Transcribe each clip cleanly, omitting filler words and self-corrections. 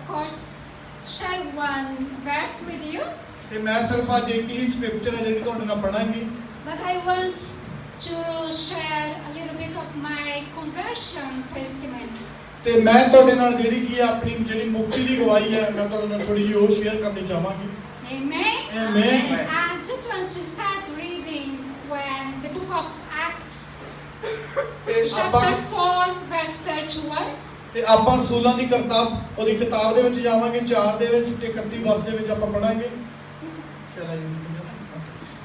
of course, share one verse with you, ਤੇ ਮੈਂ ਸਿਰਫ ਅੱਜ ਇੱਕ ਹੀ ਸਕ੍ਰਿਪਚਰ ਹੈ ਜਿਹੜੀ ਤੁਹਾਡੇ ਨਾਲ ਪੜਾਂਗੀ, but I want to share a little bit of my conversion testimony. ਤੇ ਮੈਂ ਤੁਹਾਡੇ ਨਾਲ ਜਿਹੜੀ ਕੀ ਹੈ ਆਪਣੀ ਜਿਹੜੀ ਮੁਕਤੀ ਦੀ ਗਵਾਹੀ ਹੈ ਮੈਂ ਤੁਹਾਡੇ ਨਾਲ ਥੋੜੀ ਜਿਹੀ ਉਹ ਸ਼ੇਅਰ ਕਰਨੀ ਚਾਹਾਂਗੀ। Amen. Amen. I just want to start reading when the book of Acts, ਤੇ chapter 4, verse 31. ਤੇ ਆਪਾਂ ਰਸੂਲਾਂ ਦੀ ਕਿਤਾਬ ਉਹਦੀ ਕਿਤਾਬ ਦੇ ਵਿੱਚ ਜਾਵਾਂਗੇ 4 ਦੇ ਵਿੱਚ ਤੇ 31 ਵਰਸ ਦੇ ਵਿੱਚ ਆਪਾਂ ਪੜਾਂਗੇ।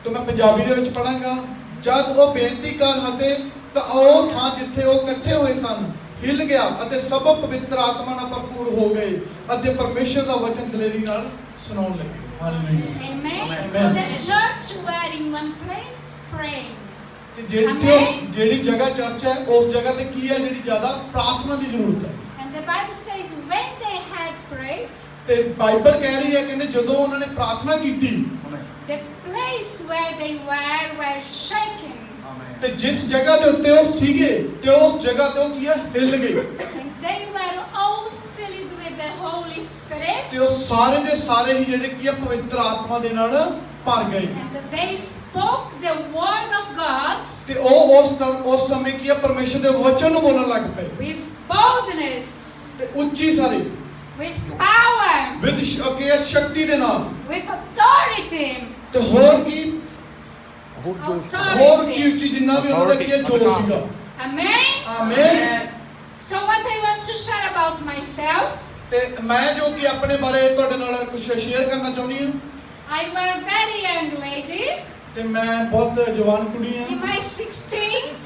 तो मैं पंजाबी ਦੇ ਵਿੱਚ ਪੜਾਂਗਾ। ਜਦ ਉਹ ਬੇਨਤੀ ਕਰ ਹਟੇ ਤਾਂ ਉਹ ਥਾਂ ਜਿੱਥੇ ਉਹ ਇਕੱਠੇ ਹੋਏ ਸਨ ਹਿੱਲ ਗਿਆ ਅਤੇ ਸਭ ਪਵਿੱਤਰ ਆਤਮਾ ਨਾਲ ਭਰਪੂਰ ਹੋ ਗਏ ਅਤੇ ਪਰਮੇਸ਼ਰ ਦਾ ਵਚਨ ਦਲੇਰੀ ਨਾਲ ਸੁਣਾਉਣ ਲੱਗੇ। Hallelujah. Amen. So the church were in one place praying. ਤੇ ਜਿਹੜੀ ਜਗ੍ਹਾ ਚਰਚ ਹੈ ਉਸ ਜਗ੍ਹਾ ਤੇ ਕੀ ਹੈ ਜਿਹੜੀ ਜ਼ਿਆਦਾ ਪ੍ਰਾਰਥਨਾ ਦੀ ਜ਼ਰੂਰਤ ਹੈ। And the Bible says when they had prayed, ਤੇ ਬਾਈਬਲ ਕਹਿ ਰਹੀ ਹੈ ਕਹਿੰਦੇ ਜਦੋਂ ਉਹਨਾਂ ਨੇ ਪ੍ਰਾਰਥਨਾ ਕੀਤੀ the place where they were shaken. ਤੇ ਜਿਸ ਜਗ੍ਹਾ ਦੇ ਉੱਤੇ ਉਹ ਸੀਗੇ ਤੇ ਉਸ ਜਗ੍ਹਾ ਤੇ ਉਹ ਕੀ ਹੈ ਹਿੱਲ ਗਏ। And they were all filled with the Holy Spirit. ਤੇ ਉਹ ਸਾਰੇ ਦੇ ਸਾਰੇ ਹੀ ਜਿਹੜੇ ਕੀ ਹੈ ਪਵਿੱਤਰ ਆਤਮਾ ਦੇ ਨਾਲ ਭਰ ਗਏ। And they spoke the word of God. ਤੇ ਉਹ ਉਸ ਸਮੇਂ ਕੀ ਹੈ ਪਰਮੇਸ਼ਰ ਦੇ ਵਚਨ ਨੂੰ ਬੋਲਣ ਲੱਗ ਪਏ। With boldness. ਤੇ ਉੱਚੀ ਸਾਰੀ। With power. ਵਿਦ ਸ਼ਕਤੀ ਦੇ ਨਾਲ। With authority. ਤੇ ਹੋਰ ਕੀ Authority. ਹੋਰ ਉੱਚੀ ਜਿੰਨਾ ਵੀ ਉਹਨਾਂ ਦਾ ਕੀ ਹੈ ਜੋਰ ਸੀਗਾ। Amen. Amen. So what I want to share about myself. ਤੇ ਮੈਂ ਜੋ ਕਿ ਆਪਣੇ ਬਾਰੇ ਤੁਹਾਡੇ ਨਾਲ ਕੁਝ ਸ਼ੇਅਰ ਕਰਨਾ ਚਾਹੁੰਦੀ ਹਾਂ। I was a very young lady. ਤੇ ਮੈਂ ਬਹੁਤ ਜਵਾਨ ਕੁੜੀ ਹਾਂ। In my 16s.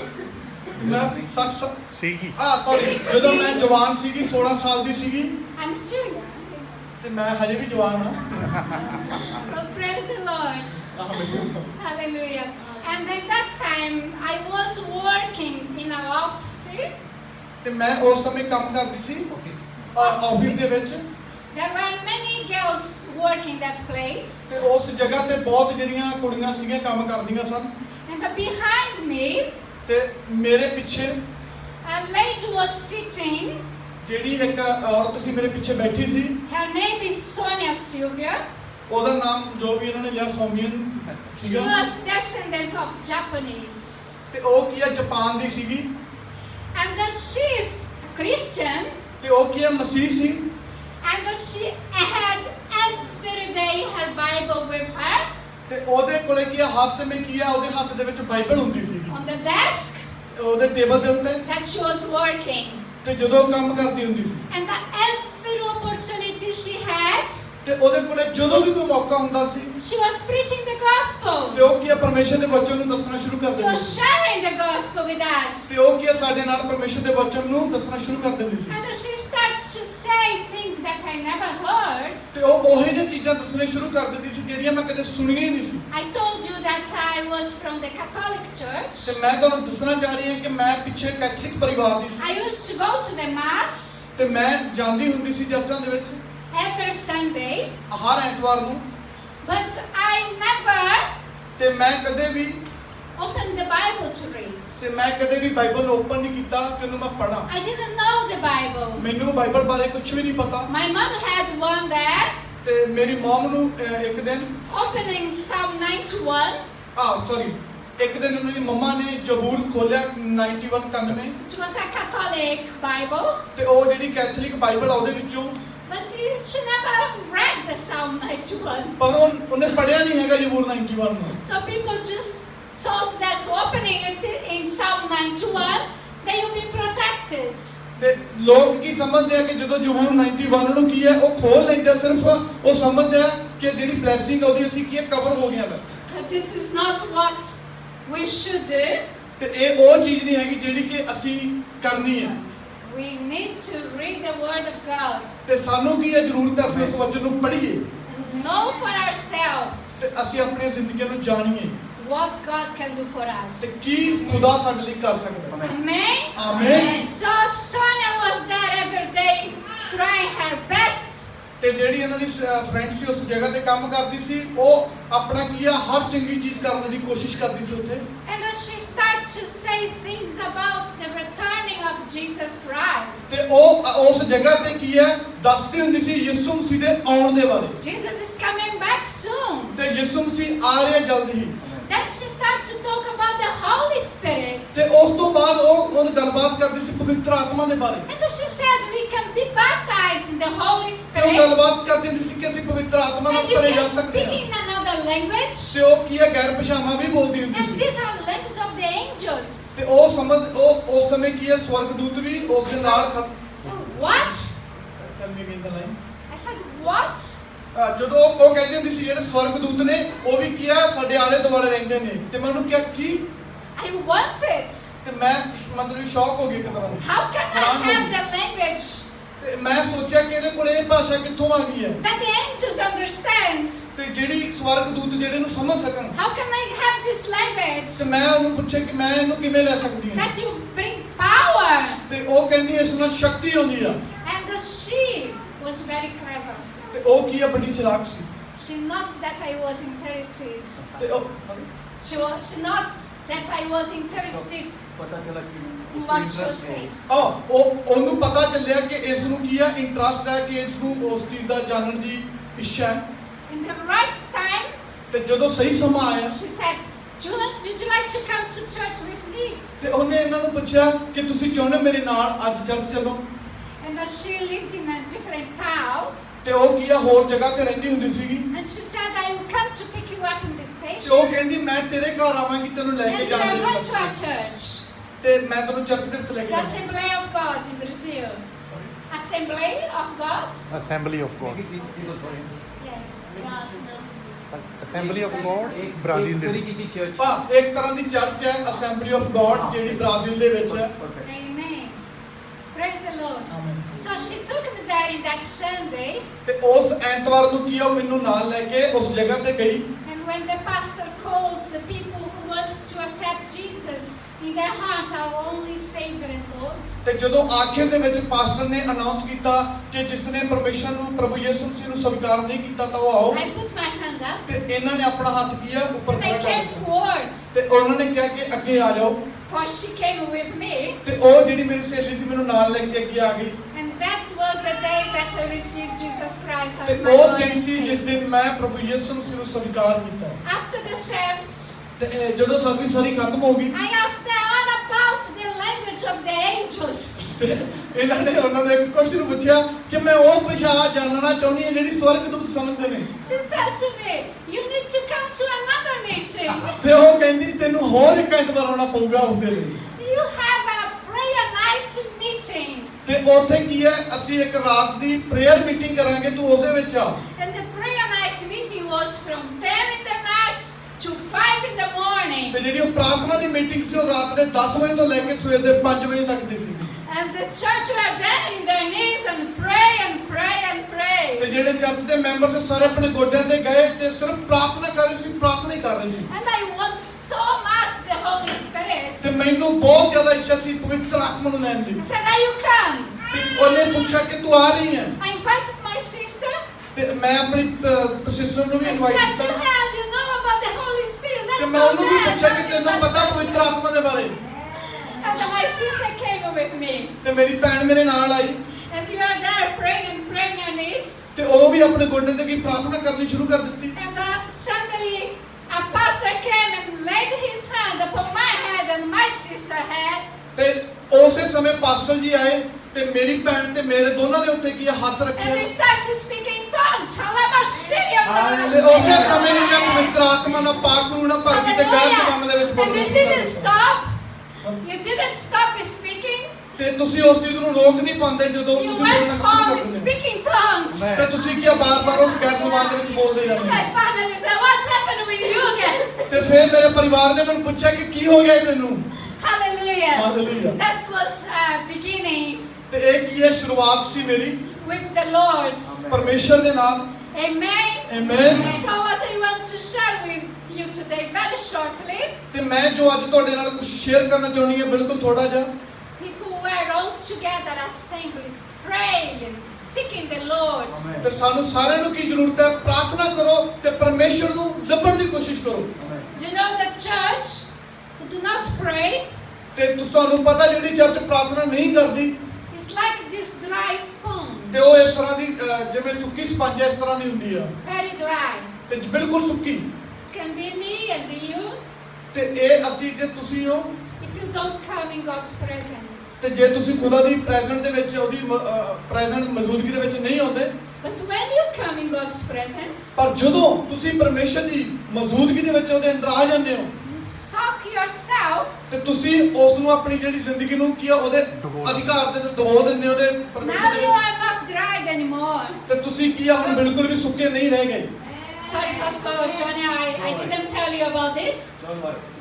ਮੈਂ 60 ਸੀਗੀ। ਸੌਰੀ ਜਦੋਂ ਮੈਂ ਜਵਾਨ ਸੀਗੀ 16 ਸਾਲ ਦੀ ਸੀਗੀ। I'm still young. ਤੇ ਮੈਂ ਹਜੇ ਵੀ ਜਵਾਨ ਹਾਂ। Oh, praise the Lord. Hallelujah. And at that time I was working in an office. ਤੇ ਮੈਂ ਉਸ ਸਮੇਂ ਕੰਮ ਕਰਦੀ ਸੀ ਆਫਿਸ ਦੇ ਵਿੱਚ। There were many girls working that place. ਤੇ ਉਸ ਜਗ੍ਹਾ ਤੇ ਬਹੁਤ ਜਿਹੜੀਆਂ ਕੁੜੀਆਂ ਸੀਗੀਆਂ ਕੰਮ ਕਰਦੀਆਂ ਸਨ। And behind me, ਤੇ ਮੇਰੇ ਪਿੱਛੇ a lady was sitting. ਜਿਹੜੀ ਇੱਕ ਔਰਤ ਸੀ ਮੇਰੇ ਪਿੱਛੇ ਬੈਠੀ ਸੀ। Her name is Sonia Silvia. ਉਹਦਾ ਨਾਮ ਜੋ ਵੀ ਇਹਨਾਂ ਨੇ ਲਿਆ ਸੋਮੀਅਨ She ਸੀਗਾ। was descendant of Japanese. ਤੇ ਉਹ ਕੀ ਹੈ ਜਾਪਾਨ ਦੀ ਸੀਗੀ। And she is a Christian. ਤੇ ਉਹ ਕੀ ਹੈ ਮਸੀਹ ਸੀ। And she had every day her Bible with her. ਤੇ ਉਹਦੇ ਕੋਲੇ ਕੀ ਹੈ ਹਰ ਸਮੇਂ ਕੀ ਹੈ ਉਹਦੇ ਹੱਥ ਦੇ ਵਿੱਚ ਬਾਈਬਲ ਹੁੰਦੀ ਸੀ। On the desk. ਉਹਦੇ ਟੇਬਲ ਦੇ ਉੱਤੇ। That she was working. ਤੇ ਜਦੋਂ ਕੰਮ ਕਰਦੀ ਹੁੰਦੀ ਸੀ। And every opportunity she had. ਤੇ ਉਹਦੇ ਕੋਲੇ ਜਦੋਂ ਵੀ ਕੋਈ ਮੌਕਾ ਹੁੰਦਾ ਸੀ। She was preaching the gospel. ਤੇ ਉਹ ਕੀ ਹੈ ਪਰਮੇਸ਼ਰ ਦੇ ਵਚਨ ਨੂੰ ਦੱਸਣਾ ਸ਼ੁਰੂ ਕਰ She ਦਿੰਦੀ was C. sharing the gospel with us. ਤੇ ਉਹ ਕੀ ਹੈ ਸਾਡੇ ਨਾਲ ਪਰਮੇਸ਼ਰ ਦੇ ਵਚਨ ਨੂੰ ਦੱਸਣਾ ਸ਼ੁਰੂ ਕਰ ਦਿੰਦੀ ਸੀ। And she started to say things that I never heard. ਤੇ ਉਹ ਉਹੇ ਜਿਹੀ ਚੀਜ਼ਾਂ ਦੱਸਣੇ ਸ਼ੁਰੂ ਕਰ ਦਿੰਦੀ ਸੀ ਜਿਹੜੀਆਂ ਮੈਂ ਕਦੇ ਸੁਣੀਆਂ ਹੀ ਨਹੀਂ ਸੀ। I told you that I was from the Catholic Church. ਤੇ ਮੈਂ ਤੁਹਾਨੂੰ ਦੱਸਣਾ ਚਾਹ ਰਹੀ ਹਾਂ ਕਿ ਮੈਂ ਪਿੱਛੇ ਕੈਥੋਲਿਕ ਪਰਿਵਾਰ ਦੀ ਸੀ। I used to go to the mass. ਤੇ ਮੈਂ ਜਾਂਦੀ ਹੁੰਦੀ ਸੀ ਚਰਚਾਂ ਦੇ ਵਿੱਚ Every Sunday. ਹਰ ਐਤਵਾਰ ਨੂੰ। But I never ਤੇ ਮੈਂ ਕਦੇ ਵੀ opened the Bible to read. ਤੇ ਮੈਂ ਕਦੇ ਵੀ ਬਾਈਬਲ ਨੂੰ ਓਪਨ ਨਹੀਂ ਕੀਤਾ ਕਿ ਉਹਨੂੰ ਮੈਂ ਪੜਾਂ। I didn't know the Bible. ਮੈਨੂੰ ਬਾਈਬਲ ਬਾਰੇ ਕੁਝ ਵੀ ਨਹੀਂ ਪਤਾ। My mom had one there. ਤੇ ਮੇਰੀ ਮਮ ਨੂੰ ਇੱਕ ਦਿਨ Opening Psalm 91. ਸੌਰੀ ਇੱਕ ਦਿਨ ਉਹਨਾਂ ਦੀ ਮੰਮਾ ਨੇ ਜ਼ਬੂਰ ਖੋਲਿਆ 91 It was a Catholic Bible. ਤੇ ਉਹ ਜਿਹੜੀ ਕੈਥੋਲਿਕ ਬਾਈਬਲ ਆ ਉਹਦੇ ਵਿੱਚੋਂ But she never read the Psalm 91. ਪਰ ਉਹਨੇ ਪੜਿਆ ਨਹੀਂ ਹੈਗਾ ਜ਼ਬੂਰ 91 ਨੂੰ। So people just thought that opening it in Psalm 91, they will be protected. ਤੇ ਲੋਕ ਕੀ ਸਮਝਦੇ ਆ ਕਿ ਜਦੋਂ ਜ਼ਬੂਰ 91 ਨੂੰ ਕੀ ਹੈ ਉਹ ਖੋਲ ਲੈਂਦੇ ਸਿਰਫ ਉਹ ਸਮਝਦੇ ਆ ਕਿ ਜਿਹੜੀ ਬਲੇਸਿੰਗ ਆਉਂਦੀ ਅਸੀਂ ਕੀ ਹੈ ਕਵਰ ਹੋ ਗਿਆ ਬਸ। But this is not what we should do. ਤੇ ਇਹ ਉਹ ਚੀਜ਼ ਨਹੀਂ ਹੈਗੀ ਜਿਹੜੀ ਕਿ ਅਸੀਂ ਕਰਨੀ ਹੈ। We need to read the Word of God. ਤੇ ਸਾਨੂੰ ਕੀ ਹੈ ਜ਼ਰੂਰਤ ਹੈ ਅਸੀਂ ਉਸ ਵਚਨ ਨੂੰ ਪੜ੍ਹੀਏ And know for ourselves ਤੇ ਅਸੀਂ ਆਪਣੀ ਜ਼ਿੰਦਗੀ ਨੂੰ ਜਾਣੀਏ what God can do for us. ਤੇ ਕੀ ਖੁਦਾ ਸਾਡੇ ਲਈ ਕਰ ਸਕਦਾ ਹੈ। Amen. Amen. So Sonia was there every day trying her best ਤੇ ਜਿਹੜੀ ਇਹਨਾਂ ਦੀ ਫਰੈਂਡ ਸੀ ਉਸ ਜਗ੍ਹਾ ਤੇ ਕੰਮ ਕਰਦੀ ਸੀ, ਉਹ ਆਪਣਾ ਕੀ ਆ ਹਰ ਚੰਗੀ ਚੀਜ਼ ਕਰਨ ਦੀ ਕੋਸ਼ਿਸ਼ ਕਰਦੀ ਸੀ ਉੱਥੇ। And as she started to say things about the returning of Jesus Christ. ਤੇ ਉਹ ਉਸ ਜਗ੍ਹਾ ਤੇ ਕੀ ਹੈ ਦੱਸਦੀ ਹੁੰਦੀ ਸੀ ਯਿਸੂ ਮਸੀਹ ਦੇ ਆਉਣ ਦੇ ਬਾਰੇ। Jesus is coming back soon. ਤੇ ਯਿਸੂ ਮਸੀਹ ਆ ਰਿਹਾ ਜਲਦ ਹੀ। Then she started to talk about the Holy Spirit. ਤੇ ਉਸ ਤੋਂ ਬਾਅਦ ਉਹ ਗੱਲਬਾਤ ਕਰਦੀ ਸੀ ਪਵਿੱਤਰ ਆਤਮਾ ਦੇ ਬਾਰੇ। And then she said we can be baptized in the Holy ਤੇ ਉਹ Spirit. ਗੱਲਬਾਤ ਕਰਦੀ ਹੁੰਦੀ ਸੀ ਕਿ ਅਸੀਂ ਪਵਿੱਤਰ ਆਤਮਾ ਨਾਲ And you ਭਰੇ ਜਾ can ਸਕਦੇ speak ਹਾਂ। in another language. ਤੇ ਉਹ ਕੀ ਹੈ ਗੈਰ ਭਾਸ਼ਾਵਾਂ ਵੀ ਬੋਲਦੀ ਹੁੰਦੀ And C. these are language of the angels. ਤੇ ਉਹ ਉਸ ਸਮੇਂ ਕੀ ਹੈ ਸਵਰਗਦੂਤ ਵੀ ਉਸ ਦੇ ਨਾਲ So what? Tell me again the line. I said what? ਜਦੋਂ ਉਹ ਕਹਿੰਦੀ ਹੁੰਦੀ ਸੀ ਜਿਹੜੇ ਸਵਰਗਦੂਤ ਨੇ ਉਹ ਵੀ ਕੀ ਹੈ ਸਾਡੇ ਆਲੇ ਦੁਆਲੇ ਰਹਿੰਦੇ ਨੇ। ਤੇ ਮੈਂ ਉਹਨੂੰ ਕਿਹਾ ਕੀ? I want it. ਤੇ ਮੈਂ ਮਤਲਬ ਸ਼ੌਕ ਹੋ ਗਈ ਇੱਕ ਤਰ੍ਹਾਂ ਦੀ। How can I have the language ਤੇ ਮੈਂ ਸੋਚਿਆ ਕਿ ਇਹਦੇ ਕੋਲ ਇਹ ਭਾਸ਼ਾ ਕਿੱਥੋਂ ਆ ਗਈ ਹੈ that the angels understand? ਤੇ ਜਿਹੜੀ ਸਵਰਗਦੂਤ ਜਿਹੜੇ ਨੂੰ ਸਮਝ ਸਕਣ। How can I have this language ਤੇ ਮੈਂ ਉਹਨੂੰ ਪੁੱਛਿਆ ਕਿ ਮੈਂ ਇਹਨੂੰ ਕਿਵੇਂ ਲੈ ਸਕਦੀ ਹਾਂ। that you bring power? ਤੇ ਉਹ ਕਹਿੰਦੀ ਇਸ ਨਾਲ ਸ਼ਕਤੀ ਆਉਂਦੀ ਆ। And she was very clever. ਤੇ ਉਹ ਕੀ ਆ ਬੜੀ ਚਲਾਕ ਸੀ। She notes that I was interested. ਤੇ ਉਹ sorry She notes that I was interested पता चला कि in what she was saying. ਉਹਨੂੰ ਪਤਾ ਚੱਲਿਆ ਕਿ ਇਸ ਨੂੰ ਕੀ ਆ ਇੰਟਰਸਟ ਹੈ ਕਿ ਇਸ ਨੂੰ ਉਸ ਚੀਜ਼ ਦਾ ਜਾਣਨ ਦੀ ਇੱਛਾ ਹੈ। In the right time, ਤੇ ਜਦੋਂ ਸਹੀ ਸਮਾਂ ਆਇਆ she said, "Would you like to come to church with me?" ਤੇ ਉਹਨੇ ਇਹਨਾਂ ਨੂੰ ਪੁੱਛਿਆ ਕਿ ਤੁਸੀਂ ਚਾਹੁੰਦੇ ਹੋ ਮੇਰੇ ਨਾਲ ਅੱਜ ਚਰਚ ਚੱਲੋ। And she lived in a different town. ਤੇ ਉਹ ਕੀ ਆ ਹੋਰ ਜਗ੍ਹਾ ਤੇ ਰਹਿੰਦੀ ਹੁੰਦੀ ਸੀਗੀ। And she said, "I will come to pick you up in the ਤੇ station. ਉਹ ਕਹਿੰਦੀ ਮੈਂ ਤੇਰੇ ਘਰ ਆਵਾਂਗੀ ਤੈਨੂੰ ਲੈ And ਕੇ we are ਜਾਣ going to our ਦੇ church, ਤੇ ਮੈਂ ਤੈਨੂੰ ਚਰਚ ਦੇ ਵਿੱਚ ਲੈ ਕੇ the ਜਾਵਾਂਗੀ। Assembly of God in Brazil. Assembly of God? Assembly of God. Yes. Assembly of God, Brazil ਦੇ ਵਿੱਚ। की चर्च ਹਾਂ ਇੱਕ ਤਰ੍ਹਾਂ ਦੀ ਚਰਚ ਹੈ ਅਸੈਂਬਲੀ ਆਫ ਗॉड ਜਿਹੜੀ ਬ੍ਰਾਜ਼ੀਲ ਦੇ ਵਿੱਚ ਹੈ। Amen. Praise the Lord. Amen. So she took me there in that Sunday, ਤੇ ਉਸ ਐਤਵਾਰ ਨੂੰ ਕੀ ਆ ਉਹ ਮੈਨੂੰ ਨਾਲ ਲੈ ਕੇ ਉਸ ਜਗ੍ਹਾ ਤੇ ਗਈ। and when the pastor called the people who wants to accept Jesus in their heart, our only Savior and Lord, ਤੇ ਜਦੋਂ ਆਖਿਰ ਦੇ ਵਿੱਚ ਪਾਸਟਰ ਨੇ ਅਨਾਉਂਸ ਕੀਤਾ ਕਿ ਜਿਸ ਨੇ ਪਰਮੇਸ਼ਰ ਨੂੰ ਪ੍ਰਭੂ ਯਿਸੂ ਮਸੀਹ ਨੂੰ ਸਵੀਕਾਰ ਨਹੀਂ ਕੀਤਾ ਤਾਂ ਉਹ ਆਓ। I put my hand up ਤੇ ਇਹਨਾਂ ਨੇ ਆਪਣਾ ਹੱਥ ਕੀ ਆ ਉੱਪਰ and ਖੜਾ I ਕਰ came ਦਿੱਤਾ forward, ਤੇ ਉਹਨਾਂ ਨੇ ਕਿਹਾ ਕਿ ਅੱਗੇ ਆ ਜਾਓ। for she came with me, ਤੇ ਉਹ ਜਿਹੜੀ ਮੇਰੀ ਸਹੇਲੀ ਸੀ ਮੈਨੂੰ ਨਾਲ ਲੈ ਕੇ ਅੱਗੇ ਆ ਗਈ। and that was the day that I received Jesus Christ ਤੇ as my ਉਹ Lord ਦਿਨ and ਸੀ ਜਿਸ Savior. ਦਿਨ ਮੈਂ ਪ੍ਰਭੂ ਯਿਸੂ ਮਸੀਹ ਨੂੰ ਸਵੀਕਾਰ ਕੀਤਾ। After the service, ਤੇ ਜਦੋਂ ਸਰਵਿਸ ਸਾਰੀ ਖਤਮ ਹੋ ਗਈ I asked them what about the language of the angels. ਤੇ ਇਹਨਾਂ ਨੇ ਉਹਨਾਂ ਨੂੰ ਇੱਕ ਕੁਐਸਚਨ ਪੁੱਛਿਆ ਕਿ ਮੈਂ ਉਹ ਭਾਸ਼ਾ ਜਾਣਨਾ ਚਾਹੁੰਦੀ ਹਾਂ ਜਿਹੜੀ ਸਵਰਗਦੂਤ ਸਮਝਦੇ ਨੇ। She said to me, "You need to come to another meeting. ਤੇ ਉਹ ਕਹਿੰਦੀ ਤੈਨੂੰ ਹੋਰ ਇੱਕ ਐਤਵਾਰ ਆਉਣਾ ਪਊਗਾ ਉਸ ਦੇ ਲਈ। You have a prayer night meeting." ਤੇ ਉੱਥੇ ਕੀ ਹੈ ਅਸੀਂ ਇੱਕ ਰਾਤ ਦੀ ਪ੍ਰੇਅਰ ਮੀਟਿੰਗ ਕਰਾਂਗੇ ਤੂੰ ਉਹਦੇ ਵਿੱਚ ਆ। And the prayer night meeting was from 10 in the night to 5 in the morning. ਤੇ ਜਿਹੜੀ ਉਹ ਪ੍ਰਾਰਥਨਾ ਦੀ ਮੀਟਿੰਗ ਸੀ ਉਹ ਰਾਤ ਦੇ 10 ਵਜੇ ਤੋਂ ਲੈ ਕੇ ਸਵੇਰ ਦੇ 5 ਵਜੇ ਤੱਕ ਦੀ ਸੀ। And the church were there in their knees and pray and pray and ਤੇ pray. ਜਿਹੜੇ ਚਰਚ ਦੇ ਮੈਂਬਰ ਸੀ ਸਾਰੇ ਆਪਣੇ ਗੋਡਿਆਂ ਤੇ ਗਏ ਤੇ ਸਿਰਫ ਪ੍ਰਾਰਥਨਾ ਕਰ ਰਹੇ ਸੀ ਪ੍ਰਾਰਥਨਾ ਹੀ ਕਰ ਰਹੇ ਸੀ। And I want so much the Holy Spirit. ਤੇ ਮੈਨੂੰ ਬਹੁਤ ਜ਼ਿਆਦਾ ਇੱਛਾ ਸੀ ਪਵਿੱਤਰ ਆਤਮਾ ਨੂੰ ਲੈਣ ਦੀ। I said, "Are you come?" ਤੇ ਉਹਨੇ ਪੁੱਛਿਆ ਕਿ ਤੂੰ ਆ ਰਹੀ ਹੈ। I invited my sister. ਤੇ ਮੈਂ ਆਪਣੀ ਸਿਸਟਰ ਨੂੰ ਵੀ I ਇਨਵਾਈਟ said to ਕੀਤਾ her, "You know about the Holy Spirit? ਤੇ Let's ਮੈਂ go ਉਹਨੂੰ ਵੀ ਪੁੱਛਿਆ ਕਿ there." ਤੈਨੂੰ ਪਤਾ ਪਵਿੱਤਰ ਆਤਮਾ ਦੇ ਬਾਰੇ। And my sister came with me. ਤੇ ਮੇਰੀ ਭੈਣ ਮੇਰੇ ਨਾਲ ਆਈ And we were there praying and praying on knees. ਤੇ ਉਹ ਵੀ ਆਪਣੇ ਗੋਡਿਆਂ ਤੇ ਗਈ ਪ੍ਰਾਰਥਨਾ ਕਰਨੀ ਸ਼ੁਰੂ ਕਰ ਦਿੱਤੀ। And suddenly a pastor came and laid his hand upon my head and my sister's head. ਤੇ ਉਸੇ ਸਮੇਂ ਪਾਸਟਰ ਜੀ ਆਏ ਤੇ ਮੇਰੀ ਭੈਣ ਤੇ ਮੇਰੇ ਦੋਨਾਂ ਦੇ ਉੱਤੇ ਕੀ ਹੱਥ And ਰੱਖਿਆ they started to speak in tongues. ਤੇ ਉਸੇ ਸਮੇਂ ਹੀ ਮੈਂ ਪਵਿੱਤਰ ਆਤਮਾ ਨਾਲ ਪਾਕ ਰੂਹ ਨਾਲ ਭਰ ਕੇ ਤੇ ਗੈਰ ਜ਼ਬਾਨਾਂ ਦੇ ਵਿੱਚ And ਬੋਲਣਾ you ਸ਼ੁਰੂ ਕਰ didn't ਦਿੱਤਾ। stop. You didn't stop speaking. ਤੇ ਤੁਸੀਂ ਉਸ ਚੀਜ਼ ਨੂੰ ਰੋਕ ਨਹੀਂ ਪਾਉਂਦੇ ਜਦੋਂ You ਤੁਸੀਂ ਬੋਲਣਾ went ਸ਼ੁਰੂ on ਕਰਦੇ ਹੋ। speaking tongues. ਤੇ ਤੁਸੀਂ ਕੀ ਬਾਰ-ਬਾਰ ਉਸ ਗੈਰ ਜ਼ਬਾਨ ਦੇ ਵਿੱਚ ਬੋਲਦੇ ਜਾਂਦੇ My ਹੋ। family said, "What's happened with you guys?" ਤੇ ਫਿਰ ਮੇਰੇ ਪਰਿਵਾਰ ਨੇ ਮੈਨੂੰ ਪੁੱਛਿਆ ਕਿ ਕੀ ਹੋ ਗਿਆ ਤੈਨੂੰ। Hallelujah. Hallelujah. That was beginning ਤੇ ਇਹ ਕੀ ਹੈ ਸ਼ੁਰੂਆਤ ਸੀ ਮੇਰੀ with the Lord. ਪਰਮੇਸ਼ਰ ਦੇ ਨਾਲ। Amen. Amen. So what I want to share with you today very shortly, ਤੇ ਮੈਂ ਜੋ ਅੱਜ ਤੁਹਾਡੇ ਨਾਲ ਕੁਝ ਸ਼ੇਅਰ ਕਰਨਾ ਚਾਹੁੰਦੀ ਹਾਂ ਬਿਲਕੁਲ ਥੋੜਾ ਜਿਹਾ। people were all together assembled pray and seeking the Lord. ਤੇ ਸਾਨੂੰ ਸਾਰਿਆਂ ਨੂੰ ਕੀ ਜ਼ਰੂਰਤ ਹੈ? ਪ੍ਰਾਰਥਨਾ ਕਰੋ ਤੇ ਪਰਮੇਸ਼ਰ ਨੂੰ ਲੱਭਣ ਦੀ ਕੋਸ਼ਿਸ਼ ਕਰੋ। Do you know the church who do not pray ਤੇ ਤੁਹਾਨੂੰ ਪਤਾ ਜਿਹੜੀ ਚਰਚ ਪ੍ਰਾਰਥਨਾ ਨਹੀਂ ਕਰਦੀ is like this dry sponge, ਤੇ ਉਹ ਇਸ ਤਰ੍ਹਾਂ ਦੀ ਜਿਵੇਂ ਸੁੱਕੀ ਸਪੰਜ ਇਸ ਤਰ੍ਹਾਂ ਦੀ ਹੁੰਦੀ ਆ very dry. ਤੇ ਬਿਲਕੁਲ ਸੁੱਕੀ। It can be me and you ਤੇ ਇਹ ਅਸੀਂ ਜੇ ਤੁਸੀਂ ਹੋ if you don't come in God's presence. ਤੇ ਜੇ ਤੁਸੀਂ ਖੁਦਾ ਦੀ ਪ੍ਰੈਜ਼ੈਂਟ ਦੇ ਵਿੱਚ ਉਹਦੀ ਪ੍ਰੈਜ਼ੈਂਟ ਮੌਜੂਦਗੀ ਦੇ ਵਿੱਚ ਨਹੀਂ ਆਉਂਦੇ, But when you come in God's presence, ਪਰ ਜਦੋਂ ਤੁਸੀਂ ਪਰਮੇਸ਼ਰ ਦੀ ਮੌਜੂਦਗੀ ਦੇ ਵਿੱਚ ਉਹਦੇ ਅੰਦਰ ਆ ਜਾਂਦੇ ਹੋ you soak yourself ਤੇ ਤੁਸੀਂ ਉਸ ਨੂੰ ਆਪਣੀ ਜਿਹੜੀ ਜ਼ਿੰਦਗੀ ਨੂੰ ਕੀ ਆ ਉਹਦੇ ਅਧਿਕਾਰ ਦੇ ਦਬੋ ਦਿੰਦੇ ਹੋ ਉਹਦੇ ਪਰਮੇਸ਼ਰ now ਦੇ you ਵਿੱਚ are not dried anymore. ਤੇ ਤੁਸੀਂ ਕੀ ਆ ਹੁਣ ਬਿਲਕੁਲ ਵੀ ਸੁੱਕੇ ਨਹੀਂ ਰਹਿ ਗਏ। Sorry, Pastor Johnny, I didn't tell you about this.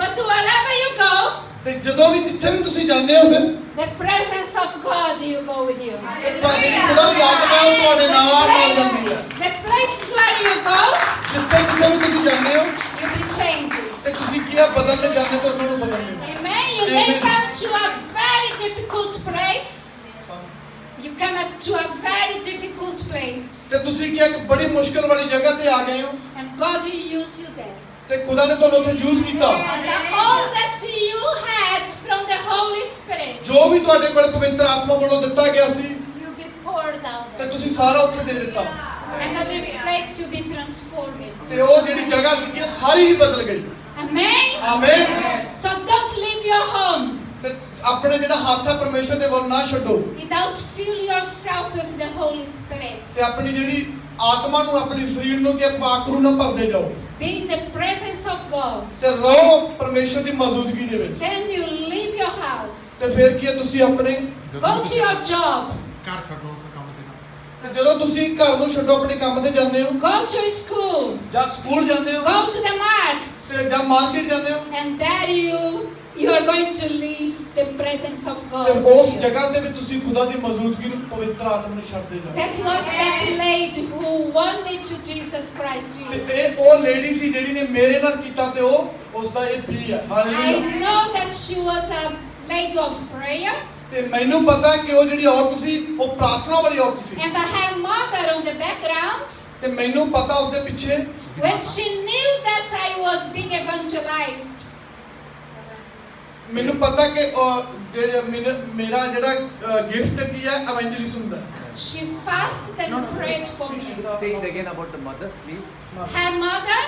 But wherever you go, ਤੇ ਜਦੋਂ ਵੀ ਜਿੱਥੇ ਵੀ ਤੁਸੀਂ ਜਾਂਦੇ ਹੋ ਫਿਰ the presence of God you go with you. ਜਿਹੜੀ ਖੁਦਾ ਦੀ ਆਤਮਾ ਹੈ ਉਹ ਤੁਹਾਡੇ ਨਾਲ ਜਾਂਦੀ ਹੈ। The places where you go, ਜਿੱਥੇ ਵੀ ਤੁਸੀਂ ਜਾਂਦੇ ਹੋ you be changed. ਤੇ ਤੁਸੀਂ ਕੀ ਆ ਬਦਲਦੇ ਜਾਂਦੇ ਤੇ ਉਹਨਾਂ ਨੂੰ ਬਦਲਦੇ ਹੋ। Amen. You may come to a very difficult place. You come to a very difficult place. ਤੇ ਤੁਸੀਂ ਕੀ ਇੱਕ ਬੜੀ ਮੁਸ਼ਕਲ ਵਾਲੀ ਜਗ੍ਹਾ ਤੇ ਆ ਗਏ ਹੋ And God will use you there. ਤੇ ਖੁਦਾ ਨੇ ਤੁਹਾਨੂੰ ਉੱਥੇ ਯੂਜ਼ ਕੀਤਾ। And all that you had from the Holy Spirit, ਜੋ ਵੀ ਤੁਹਾਡੇ ਕੋਲ ਪਵਿੱਤਰ ਆਤਮਾ ਵੱਲੋਂ ਦਿੱਤਾ ਗਿਆ ਸੀ you'll be poured out ਤੇ there. ਤੁਸੀਂ ਸਾਰਾ ਉੱਥੇ ਦੇ ਦਿੱਤਾ And at this place you'll be transformed. ਤੇ ਉਹ ਜਿਹੜੀ ਜਗ੍ਹਾ ਸੀ ਕਿ ਸਾਰੀ ਹੀ ਬਦਲ ਗਈ। Amen. ਆਮੀਨ। So don't leave your home ਤੇ ਆਪਣੇ ਜਿਹੜਾ ਹੱਥ ਹੈ ਪਰਮੇਸ਼ਰ ਦੇ ਵੱਲ ਨਾ ਛੱਡੋ without fill yourself with the Holy Spirit. ਤੇ ਆਪਣੀ ਜਿਹੜੀ ਆਤਮਾ ਨੂੰ ਆਪਣੀ ਸਰੀਰ ਨੂੰ ਕਿ ਪਾਕ ਰੂ ਨਾ ਭਰਦੇ ਜਾਓ Be in the presence of God. ਤੇ ਰਹੋ ਪਰਮੇਸ਼ਰ ਦੀ ਮੌਜੂਦਗੀ ਦੇ ਵਿੱਚ। Then you leave your house. ਤੇ ਫਿਰ ਕੀ ਹੈ ਤੁਸੀਂ ਆਪਣੇ Go to your job. ਘਰ ਛੱਡੋ ਕੰਮ ਤੇ ਨਾ। ਤੇ ਜਦੋਂ ਤੁਸੀਂ ਘਰ ਨੂੰ ਛੱਡੋ ਆਪਣੇ ਕੰਮ ਤੇ ਜਾਂਦੇ ਹੋ Go to school. ਜਾਂ ਸਕੂਲ ਜਾਂਦੇ ਹੋ Go to the market. ਤੇ ਜਾਂ ਮਾਰਕੀਟ ਜਾਂਦੇ ਹੋ And there you are going to leave the presence of God. ਤੇ with ਉਸ you. ਜਗ੍ਹਾ ਤੇ ਵੀ ਤੁਸੀਂ ਖੁਦਾ ਦੀ ਮੌਜੂਦਗੀ ਨੂੰ ਪਵਿੱਤਰ ਆਤਮਾ ਨੂੰ ਛੱਡਦੇ ਜਾਓ। That was that lady who won me to Jesus Christ ਤੇ Jesus. ਇਹ ਉਹ ਲੇਡੀ ਸੀ ਜਿਹੜੀ ਨੇ ਮੇਰੇ ਨਾਲ ਕੀਤਾ ਤੇ ਉਹ ਉਸ ਦਾ ਇਹ ਵੀ ਹੈ। I hallelujah. know that she was a lady of prayer. ਤੇ ਮੈਨੂੰ ਪਤਾ ਕਿ ਉਹ ਜਿਹੜੀ ਔਰਤ ਸੀ ਉਹ ਪ੍ਰਾਰਥਨਾ ਵਾਲੀ ਔਰਤ ਸੀ And her mother on the background, ਤੇ ਮੈਨੂੰ ਪਤਾ ਉਸ ਦੇ ਪਿੱਛੇ when she knew that I was being evangelized, ਮੈਨੂੰ ਪਤਾ ਕਿ ਜਿਹੜਾ ਮੇਰਾ ਜਿਹੜਾ ਗਿਫਟ ਕੀ ਹੈ ਐਵੈਂਜਲਿਸਟ ਹੁੰਦਾ ਹੈ। she fasted and prayed for me. Say it again about the mother, please. Her mother,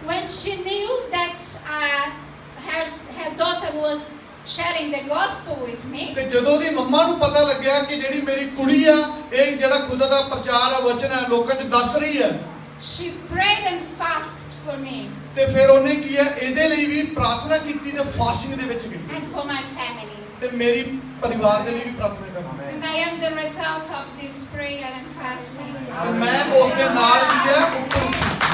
when she knew that her daughter was sharing the gospel with me, ਤੇ ਜਦੋਂ ਦੀ ਮੰਮਾ ਨੂੰ ਪਤਾ ਲੱਗਿਆ ਕਿ ਜਿਹੜੀ ਮੇਰੀ ਕੁੜੀ ਆ ਇਹ ਜਿਹੜਾ ਖੁਦਾ ਦਾ ਪ੍ਰਚਾਰ ਹੈ ਵਚਨ ਹੈ ਲੋਕਾਂ 'ਚ ਦੱਸ ਰਹੀ ਹੈ she prayed and fasted for me ਤੇ ਫਿਰ ਉਹਨੇ ਕੀ ਹੈ ਇਹਦੇ ਲਈ ਵੀ ਪ੍ਰਾਰਥਨਾ ਕੀਤੀ ਤੇ ਫਾਸਟਿੰਗ ਦੇ ਵਿੱਚ ਗਈ and for my family. ਤੇ ਮੇਰੀ ਪਰਿਵਾਰ ਦੇ ਲਈ ਵੀ ਪ੍ਰਾਰਥਨਾ ਕਰਨੀ And I am the result of this prayer and fasting. ਤੇ ਮੈਂ ਉਸ ਦੇ ਨਾਲ ਕੀ ਹੈ ਉੱਪਰ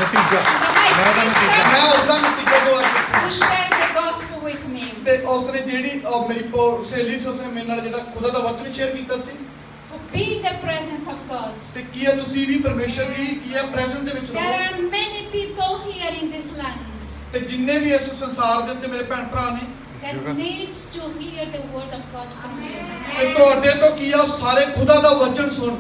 ਨਤੀਜਾ And my sister ਮੈਂ ਉਸ ਦਾ ਨਤੀਜਾ ਜੋ ਅੱਜ who shared the gospel with me. ਤੇ ਉਸ ਨੇ ਜਿਹੜੀ ਮੇਰੀ ਸਹੇਲੀ ਸੀ ਉਸਨੇ ਮੇਰੇ ਨਾਲ ਜਿਹੜਾ ਖੁਦਾ ਦਾ ਵਚਨ ਸ਼ੇਅਰ ਕੀਤਾ ਸੀ So be in the presence of God. ਤੇ ਕੀ ਹੈ ਤੁਸੀਂ ਵੀ ਪਰਮੇਸ਼ਰ ਦੀ ਕੀ ਹੈ ਪ੍ਰੈਜ਼ੈਂਟ ਦੇ ਵਿੱਚ There ਰਹੋ are many people here in this land ਤੇ ਜਿੰਨੇ ਵੀ ਇਸ ਸੰਸਾਰ ਦੇ ਉੱਤੇ ਮੇਰੇ ਭੈਣ ਭਰਾ ਨੇ that needs to hear the word of God from you. ਤੇ ਤੁਹਾਡੇ ਤੋਂ ਕੀ ਆ ਸਾਰੇ ਖੁਦਾ ਦਾ ਵਚਨ ਸੁਣ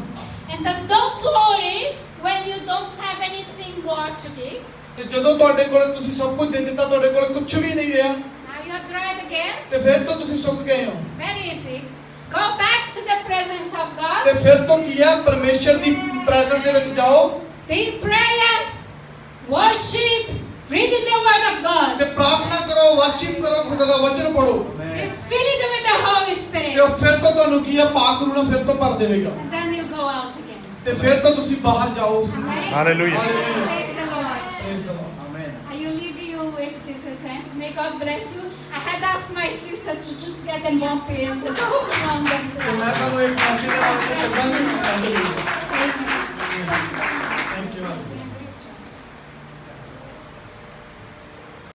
And don't worry when you don't have anything more to give. ਤੇ ਜਦੋਂ ਤੁਹਾਡੇ ਕੋਲ ਤੁਸੀਂ ਸਭ ਕੁਝ ਦੇ ਦਿੱਤਾ ਤੁਹਾਡੇ ਕੋਲ ਕੁਝ ਵੀ ਨਹੀਂ ਰਿਹਾ Now you are dried again. ਤੇ ਫਿਰ ਤੋਂ ਤੁਸੀਂ ਸੁੱਕ ਗਏ ਹੋ Very easy. Go back to the presence of ਤੇ God. ਫਿਰ ਤੋਂ ਕੀ ਹੈ ਪਰਮੇਸ਼ਰ ਦੀ ਪ੍ਰੈਜ਼ੈਂਟ ਦੇ ਵਿੱਚ ਜਾਓ Be in prayer, worship, reading the word of ਤੇ God. ਪ੍ਰਾਰਥਨਾ ਕਰੋ ਵਰਸ਼ਿਪ ਕਰੋ ਖੁਦਾ ਦਾ ਵਚਨ ਪੜੋ Be filled with the Holy ਤੇ Spirit. ਉਹ ਫਿਰ ਤੋਂ ਤੁਹਾਨੂੰ ਕੀ ਹੈ ਪਾਕ ਰੂਣਾ ਫਿਰ ਤੋਂ ਭਰ ਦੇਵੇਗਾ And then you go out again. ਤੇ ਫਿਰ ਤੋਂ ਤੁਸੀਂ ਬਾਹਰ ਜਾਓ Amen. Hallelujah. Praise the Lord. Praise the Lord. Amen. I will leave you with this example. May God bless you. I had asked my sister to just get them up in the room and ਤੇ ਮੈਂ ਤੁਹਾਨੂੰ ਇਸ message ਦੇ ਨਾਲ ਤੇ ਚੱਲਾਂਗੀ Amen.